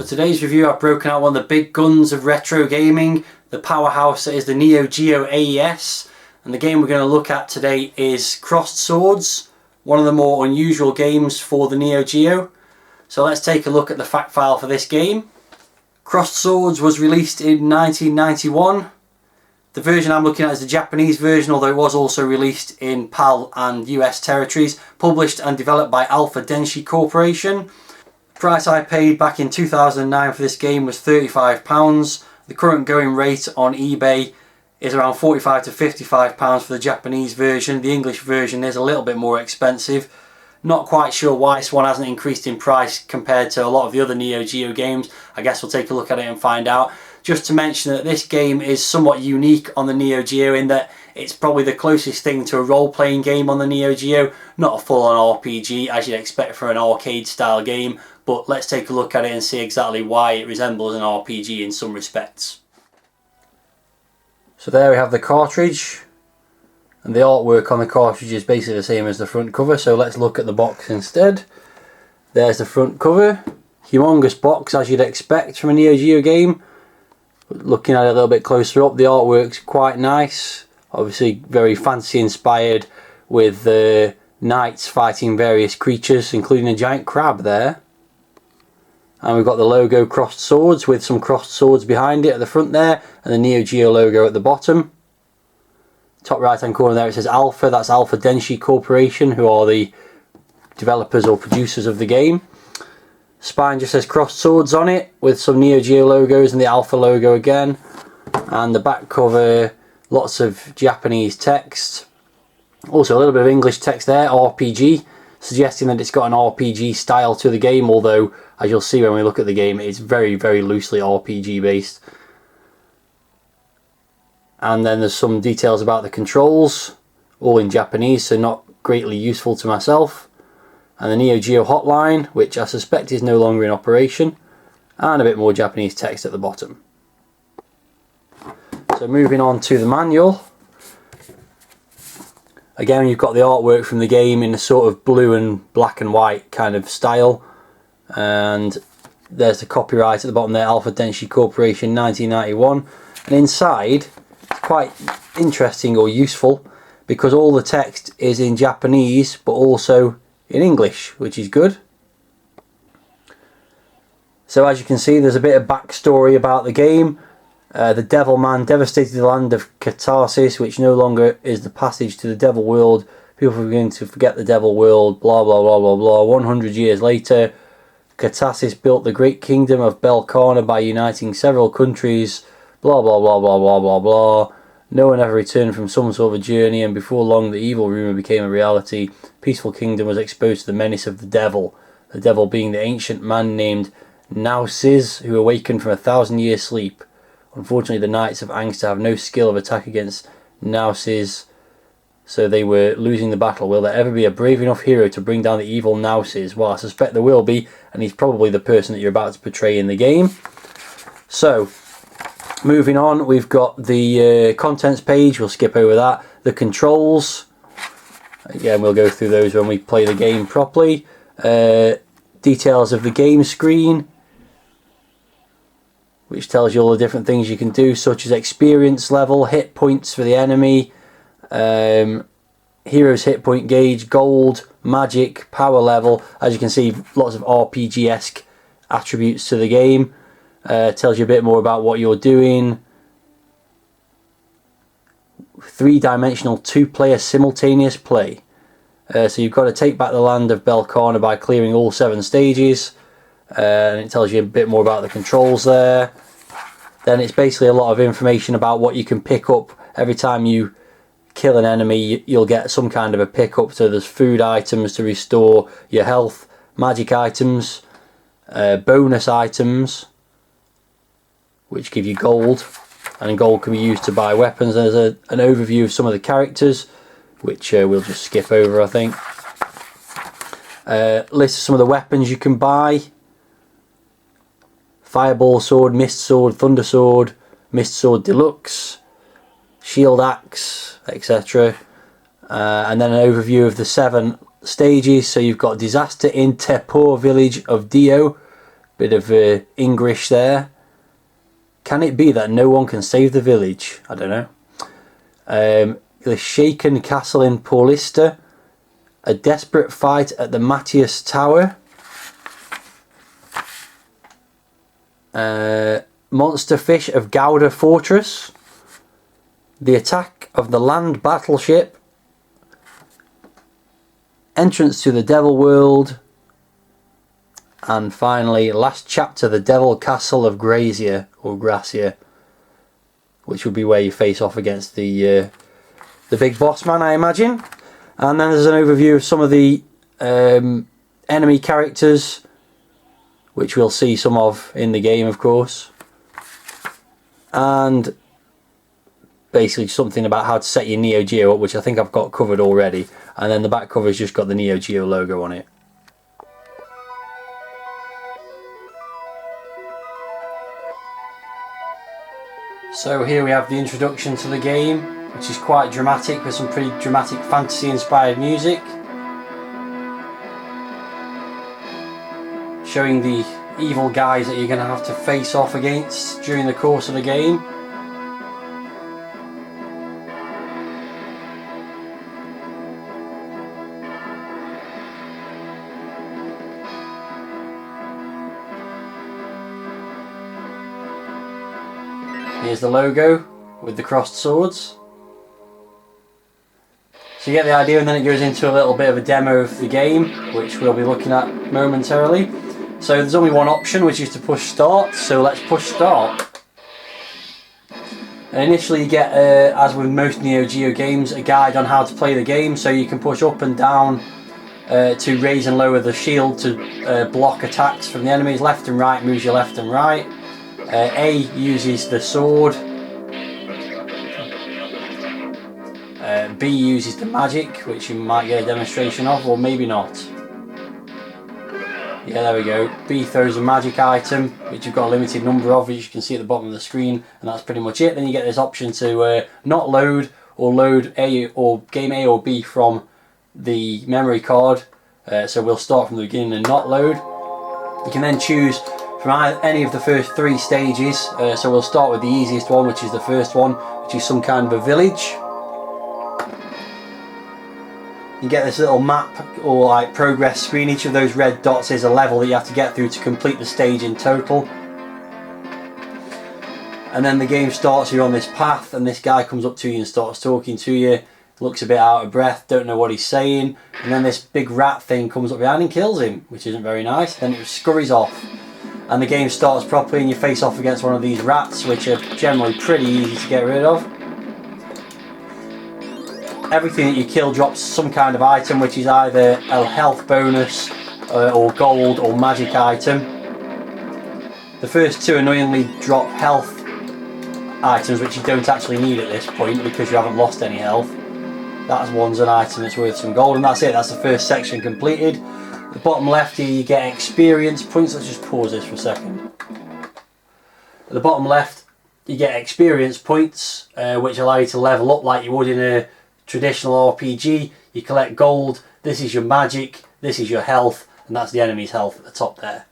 For today's review, I've broken out one of the big guns of retro gaming, the powerhouse that is the Neo Geo AES. And the game we're going to look at today is Crossed Swords, one of the more unusual games for the Neo Geo. So let's take a look at the fact file for this game. Crossed Swords was released in 1991. The version I'm looking at is the Japanese version, although it was also released in PAL and US territories, published and developed by Alpha Denshi Corporation. The price I paid back in 2009 for this game was £35. The current going rate on eBay is around £45 to £55 for the Japanese version. The English version is a little bit more expensive. Not quite sure why this one hasn't increased in price compared to a lot of the other Neo Geo games. I guess we'll take a look at it and find out. Just to mention that this game is somewhat unique on the Neo Geo in that it's probably the closest thing to a role-playing game on the Neo Geo. Not a full-on RPG as you'd expect for an arcade-style game, but let's take a look at it and see exactly why it resembles an RPG in some respects. So there we have the cartridge, and the artwork on the cartridge is basically the same as the front cover, so let's look at the box instead. There's the front cover, humongous box as you'd expect from a Neo Geo game. Looking at it a little bit closer up, the artwork's quite nice, obviously very fantasy inspired with knights fighting various creatures, including a giant crab there. And we've got the logo Crossed Swords with some crossed swords behind it at the front there, and the Neo Geo logo at the bottom. Top right hand corner there it says Alpha, that's Alpha Denshi Corporation, who are the developers or producers of the game. Spine just says Crossed Swords on it with some Neo Geo logos and the Alpha logo again. And the back cover, lots of Japanese text. Also a little bit of English text there, RPG, suggesting that it's got an RPG style to the game, although as you'll see when we look at the game it's very loosely RPG based. And then there's some details about the controls, all in Japanese, so not greatly useful to myself. And the Neo Geo hotline, which I suspect is no longer in operation, and a bit more Japanese text at the bottom. So moving on to the manual. Again, you've got the artwork from the game in a sort of blue and black and white kind of style, and there's the copyright at the bottom there, Alpha Denshi Corporation 1991. And inside it's quite interesting or useful because all the text is in Japanese but also in English, which is good. So as you can see, there's a bit of backstory about the game. The Devil Man devastated the land of Catharsis, which no longer is the passage to the Devil World. People are beginning to forget the Devil World, blah blah blah blah blah. 100 years later, Catharsis built the great kingdom of Belkana by uniting several countries, blah blah blah blah blah blah blah. No one ever returned from some sort of a journey, and before long the evil rumour became a reality. Peaceful kingdom was exposed to the menace of the devil being the ancient man named Nausis, who awakened from a 1,000-year sleep. Unfortunately, the Knights of Angster have no skill of attack against Nausis, so they were losing the battle. Will there ever be a brave enough hero to bring down the evil Nausis? Well, I suspect there will be, and he's probably the person that you're about to portray in the game. So, moving on, we've got the contents page, we'll skip over that. The controls, again we'll go through those when we play the game properly. Details of the game screen, which tells you all the different things you can do, such as experience level, hit points for the enemy, hero's hit point gauge, gold, magic, power level. As you can see, lots of RPG-esque attributes to the game. Tells you a bit more about what you're doing. 3-dimensional 2-player simultaneous play. So you've got to take back the land of Belkana by clearing all 7 stages. And it tells you a bit more about the controls there. Then it's basically a lot of information about what you can pick up. Every time you kill an enemy, you'll get some kind of a pickup. So there's food items to restore your health, magic items, bonus items, which give you gold, and gold can be used to buy weapons. There's an overview of some of the characters, which we'll just skip over, I think. List of some of the weapons you can buy: Fireball Sword, Mist Sword, Thunder Sword, Mist Sword Deluxe, Shield Axe, etc. And then an overview of the 7 stages. So you've got Disaster in Tepor village of Dio, Bit of English there. Can it be that no one can save the village? I don't know. The shaken castle in Paulista. A desperate fight at the Matthias Tower. Monster fish of Gouda Fortress. The attack of the land battleship. Entrance to the Devil World. And finally, last chapter, the Devil Castle of Gracia, or Gracia, which would be where you face off against the big boss man, I imagine. And then there's an overview of some of the enemy characters, which we'll see some of in the game, of course. And basically something about how to set your Neo Geo up, which I think I've got covered already. And then the back cover's just got the Neo Geo logo on it. So here we have the introduction to the game, which is quite dramatic with some pretty dramatic fantasy inspired music. Showing the evil guys that you're going to have to face off against during the course of the game. Here's the logo with the crossed swords. So you get the idea, and then it goes into a little bit of a demo of the game, which we'll be looking at momentarily. So there's only one option, which is to push start, so let's push start. And initially you get, as with most Neo Geo games, a guide on how to play the game, so you can push up and down to raise and lower the shield to block attacks from the enemies. Left and right moves your left and right. A uses the sword. B uses the magic, which you might get a demonstration of, or maybe not. Yeah, there we go. B throws a magic item, which you've got a limited number of, which you can see at the bottom of the screen, and that's pretty much it. Then you get this option to not load, or load A or game A or B from the memory card. So we'll start from the beginning and not load. You can then choose from any of the first 3 stages. So we'll start with the easiest one, which is the first one, which is some kind of a village. You get this little map or like progress screen. Each of those red dots is a level that you have to get through to complete the stage in total. And then the game starts, you're on this path, and this guy comes up to you and starts talking to you. Looks a bit out of breath, don't know what he's saying. And then this big rat thing comes up behind and kills him, which isn't very nice. Then it scurries off. And the game starts properly, and you face off against one of these rats, which are generally pretty easy to get rid of. Everything that you kill drops some kind of item, which is either a health bonus or gold or magic item. The first 2 annoyingly drop health items, which you don't actually need at this point because you haven't lost any health. That one's an item that's worth some gold, and that's it. That's the first section completed. At the bottom left here you get experience points. Let's just pause this for a second. At the bottom left you get experience points, which allow you to level up like you would in a traditional RPG. You collect gold, this is your magic, this is your health, and that's the enemy's health at the top there.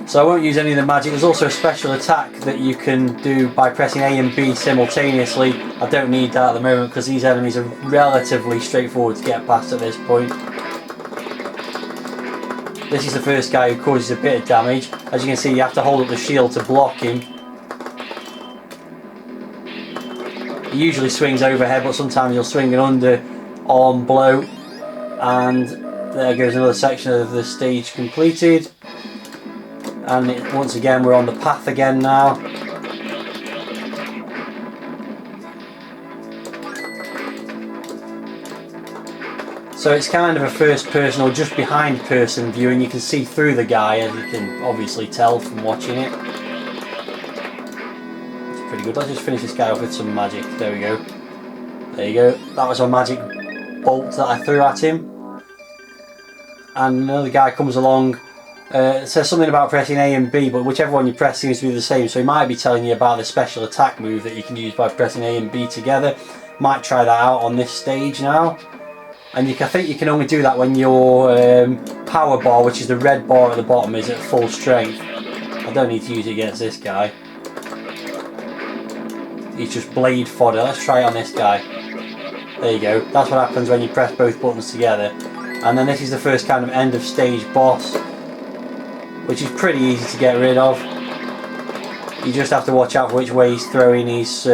So I won't use any of the magic. There's also a special attack that you can do by pressing A and B simultaneously. I don't need that at the moment because these enemies are relatively straightforward to get past at this point. This is the first guy who causes a bit of damage. As you can see, you have to hold up the shield to block him. He usually swings overhead, but sometimes you'll swing an underarm blow. And there goes another section of the stage completed. And once again we're on the path again now. So it's kind of a first person or just behind person view, and you can see through the guy, as you can obviously tell from watching it. Pretty good. Let's just finish this guy off with some magic. There we go. There you go. That was a magic bolt that I threw at him. And another guy comes along. It says something about pressing A and B, but whichever one you press seems to be the same. So he might be telling you about the special attack move that you can use by pressing A and B together. Might try that out on this stage now. And I think you can only do that when your power bar, which is the red bar at the bottom, is at full strength. I don't need to use it against this guy. He's just blade fodder. Let's try it on this guy. There you go. That's what happens when you press both buttons together. And then this is the first kind of end of stage boss, which is pretty easy to get rid of. You just have to watch out for which way he's throwing his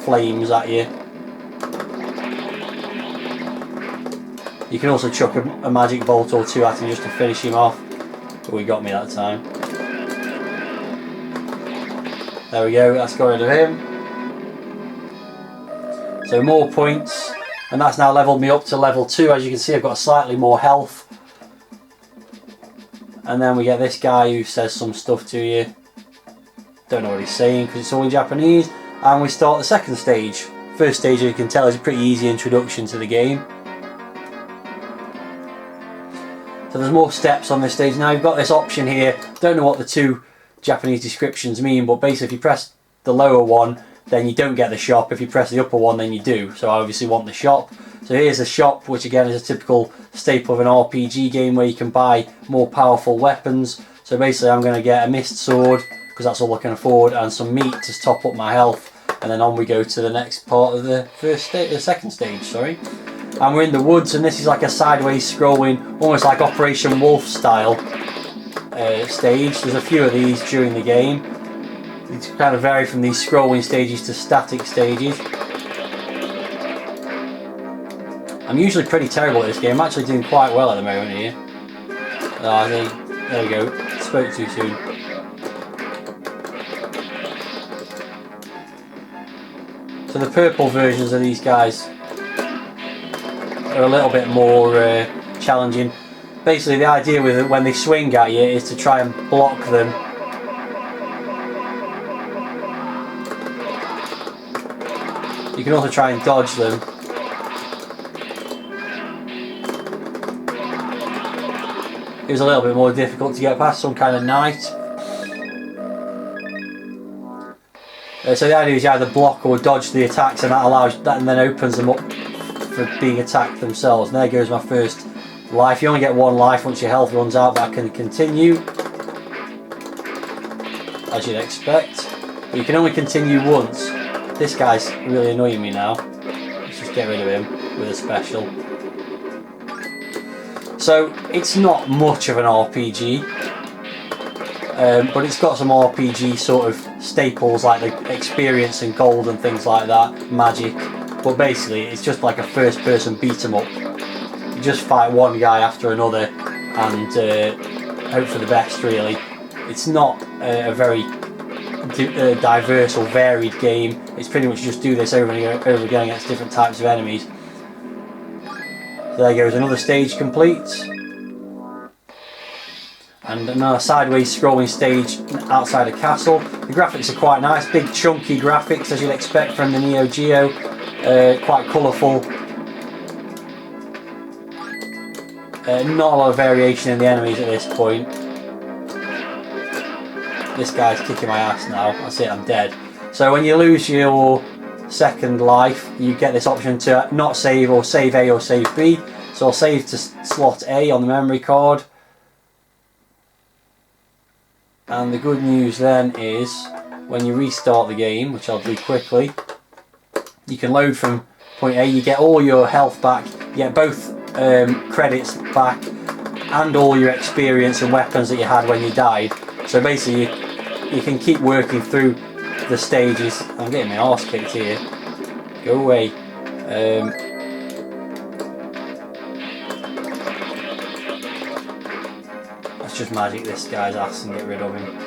flames at you. You can also chuck a magic bolt or two at him just to finish him off. But we got me that time. There we go, that's got rid of him. So more points, and that's now leveled me up to level 2. As you can see, I've got slightly more health. And then we get this guy who says some stuff to you. Don't know what he's saying because it's all in Japanese. And we start the second stage. First stage, as you can tell, is a pretty easy introduction to the game. So there's more steps on this stage. Now you've got this option here. Don't know what the two Japanese descriptions mean, but basically if you press the lower one, then you don't get the shop. If you press the upper one, then you do. So I obviously want the shop. So here's the shop, which again is a typical staple of an RPG game where you can buy more powerful weapons. So basically I'm going to get a mist sword, because that's all I can afford, and some meat to top up my health. And then on we go to the next part of the second stage, sorry. And we're in the woods, and this is like a sideways scrolling, almost like Operation Wolf style stage. There's a few of these during the game. It's kind of vary from these scrolling stages to static stages. I'm usually pretty terrible at this game. I'm actually doing quite well at the moment here. Oh, there we go. Spoke too soon. So the purple versions of these guys are a little bit more challenging. Basically the idea with it, when they swing at you, is to try and block them. You can also try and dodge them. It was a little bit more difficult to get past some kind of knight. So the idea is you either block or dodge the attacks, and that allows that, and then opens them up for being attacked themselves. And there goes my first life. You only get one life once your health runs out, but I can continue as you'd expect. But you can only continue once. This guy's really annoying me now. Let's just get rid of him with a special. So it's not much of an RPG, but it's got some RPG sort of staples like the experience and gold and things like that, magic. But basically it's just like a first person beat 'em up. You just fight one guy after another and hope for the best, really. It's not a very diverse or varied game. It's pretty much just do this over and over again against different types of enemies. So there goes another stage complete. And another sideways scrolling stage outside a castle. The graphics are quite nice, big chunky graphics as you'd expect from the Neo Geo. Quite colourful. Not a lot of variation in the enemies at this point. This guy's kicking my ass now. That's it, I'm dead. So when you lose your second life, you get this option to not save, or save A or save B. So I'll save to slot A on the memory card. And the good news then is, when you restart the game, which I'll do quickly, you can load from point A, you get all your health back, you get both credits back, and all your experience and weapons that you had when you died. So basically you can keep working through the stages. I'm getting my arse kicked here. Go away. Let's just magic this guy's ass and get rid of him.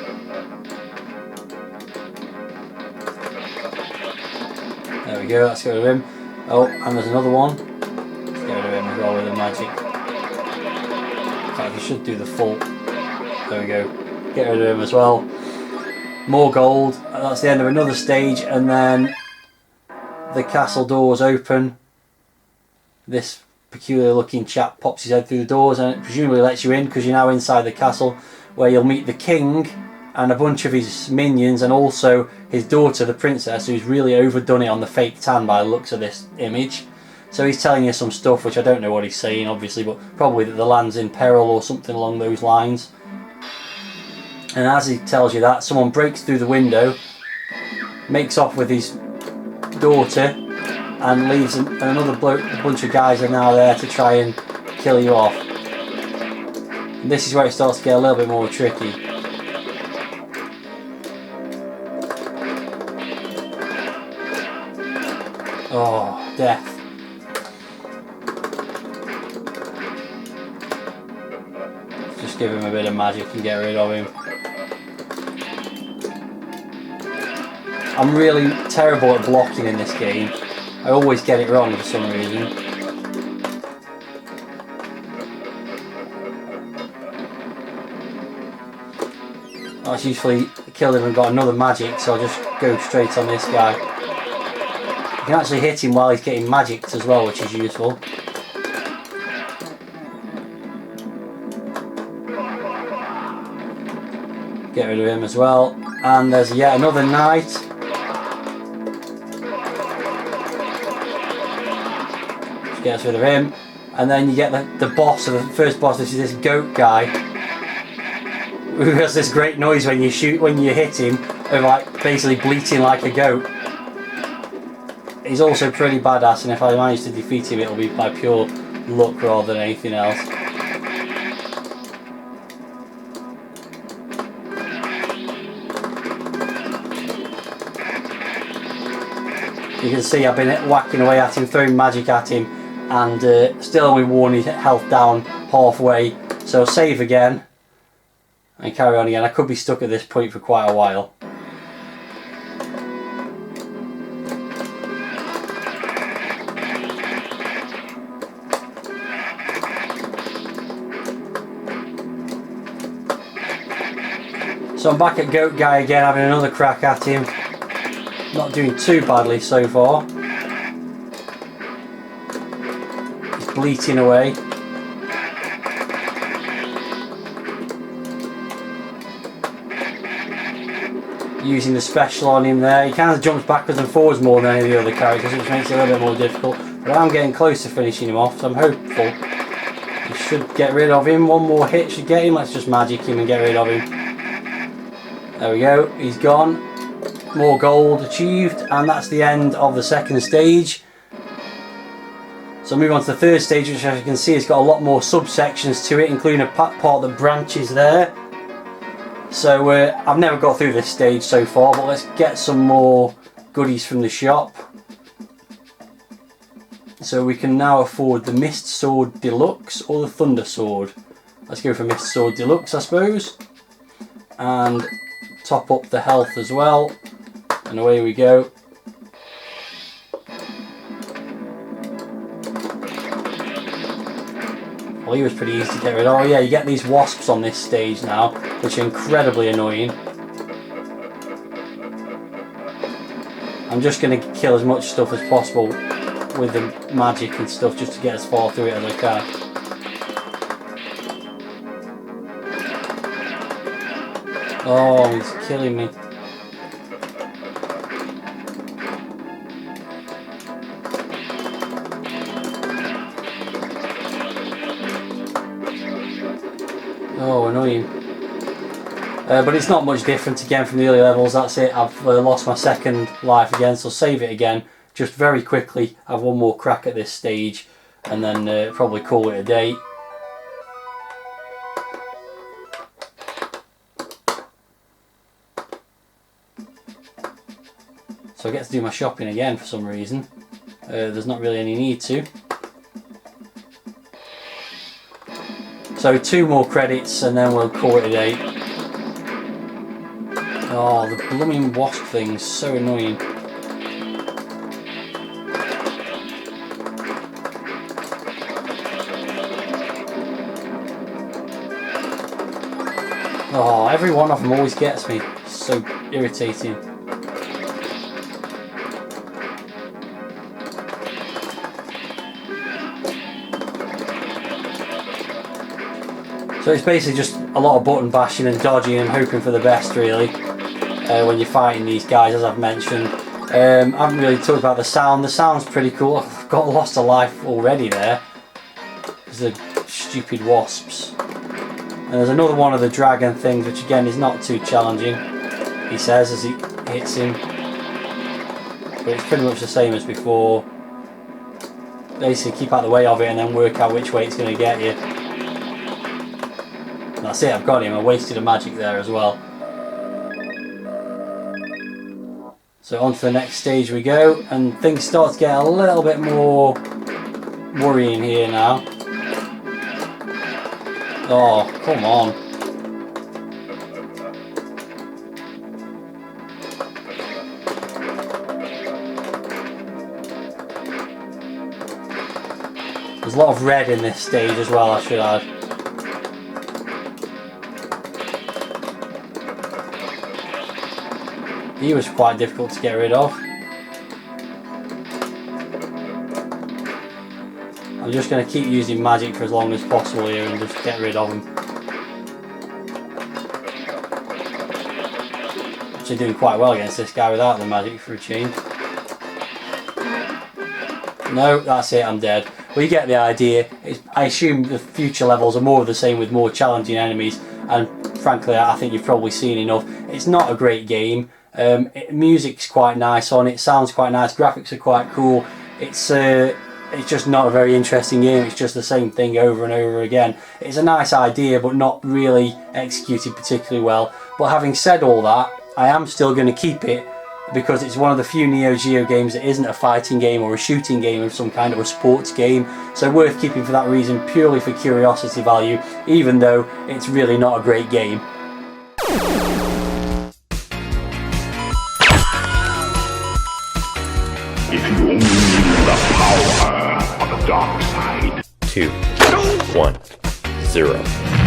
There we go, let's get rid of him. Oh, and there's another one. Let's get rid of him as well with the magic. In fact, we should do the full. There we go. Get rid of him as well. More gold. That's the end of another stage, and then the castle doors open. This peculiar looking chap pops his head through the doors, and it presumably lets you in because you're now inside the castle, where you'll meet the king and a bunch of his minions, and also his daughter, the princess, who's really overdone it on the fake tan by the looks of this image. So he's telling you some stuff which I don't know what he's saying, obviously, but probably that the land's in peril or something along those lines. And as he tells you that, someone breaks through the window, makes off with his daughter, and leaves another bunch of guys are now there to try and kill you off. And this is where it starts to get a little bit more tricky. Oh, death. Just give him a bit of magic and get rid of him. I'm really terrible at blocking in this game. I always get it wrong for some reason. I've usually killed him and got another magic, so I'll just go straight on this guy. You can actually hit him while he's getting magicked as well, which is useful. Get rid of him as well. And there's yet another knight. Just gets rid of him. And then you get the boss, the first boss. This is this goat guy, who has this great noise when you hit him, of like basically bleating like a goat. He's also pretty badass, and if I manage to defeat him, it'll be by pure luck rather than anything else. You can see I've been whacking away at him, throwing magic at him, and still only worn his health down halfway. So save again and carry on again. I could be stuck at this point for quite a while. So I'm back at Goat Guy again, having another crack at him. Not doing too badly so far. He's bleating away. Using the special on him there. He kind of jumps backwards and forwards more than any of the other characters, which makes it a little bit more difficult. But I'm getting close to finishing him off, so I'm hopeful. We should get rid of him. One more hit should get him. Let's just magic him and get rid of him. There we go, he's gone. More gold achieved, and that's the end of the second stage. So move on to the third stage, which as you can see has got a lot more subsections to it, including a part that branches there. So I've never got through this stage so far, but let's get some more goodies from the shop. So we can now afford the Mist Sword Deluxe or the Thunder Sword. Let's go for Mist Sword Deluxe, I suppose. And top up the health as well, and away we go. Well, he was pretty easy to get rid of. Oh yeah, you get these wasps on this stage now, which are incredibly annoying. I'm just going to kill as much stuff as possible with the magic and stuff, just to get as far through it as I can. Oh, he's killing me. Oh, annoying. But it's not much different again from the early levels. That's it. I've lost my second life again, so save it again. Just very quickly, have one more crack at this stage, and then probably call it a day. So I get to do my shopping again for some reason. There's not really any need to. So 2 more credits and then we'll call it a day. Oh, the blooming wasp thing's so annoying. Oh, every one of them always gets me. It's so irritating. So it's basically just a lot of button bashing and dodging and hoping for the best, really, when you're fighting these guys, as I've mentioned. I haven't really talked about the sound. The sound's pretty cool. got lost a life already there. There's the stupid wasps. And there's another one of the dragon things, which again is not too challenging, he says as he hits him. But it's pretty much the same as before. Basically keep out of the way of it and then work out which way it's going to get you. And that's it, I've got him. I wasted a magic there as well. So on to the next stage we go, and things start to get a little bit more worrying here now. Oh, come on. There's a lot of red in this stage as well, I should add. He was quite difficult to get rid of. I'm just going to keep using magic for as long as possible here and just get rid of him. Actually doing quite well against this guy without the magic for a change. No, that's it, I'm dead. Well, you get the idea. I assume the future levels are more of the same with more challenging enemies, and frankly I think you've probably seen enough. It's not a great game. Music's quite nice on it, sounds quite nice, graphics are quite cool. It's just not a very interesting game. It's just the same thing over and over again. It's a nice idea but not really executed particularly well. But having said all that, I am still going to keep it because it's one of the few Neo Geo games that isn't a fighting game or a shooting game of some kind, or a sports game. So worth keeping for that reason, purely for curiosity value, even though it's really not a great game. If you only knew the power of the dark side. 2, 1, 0.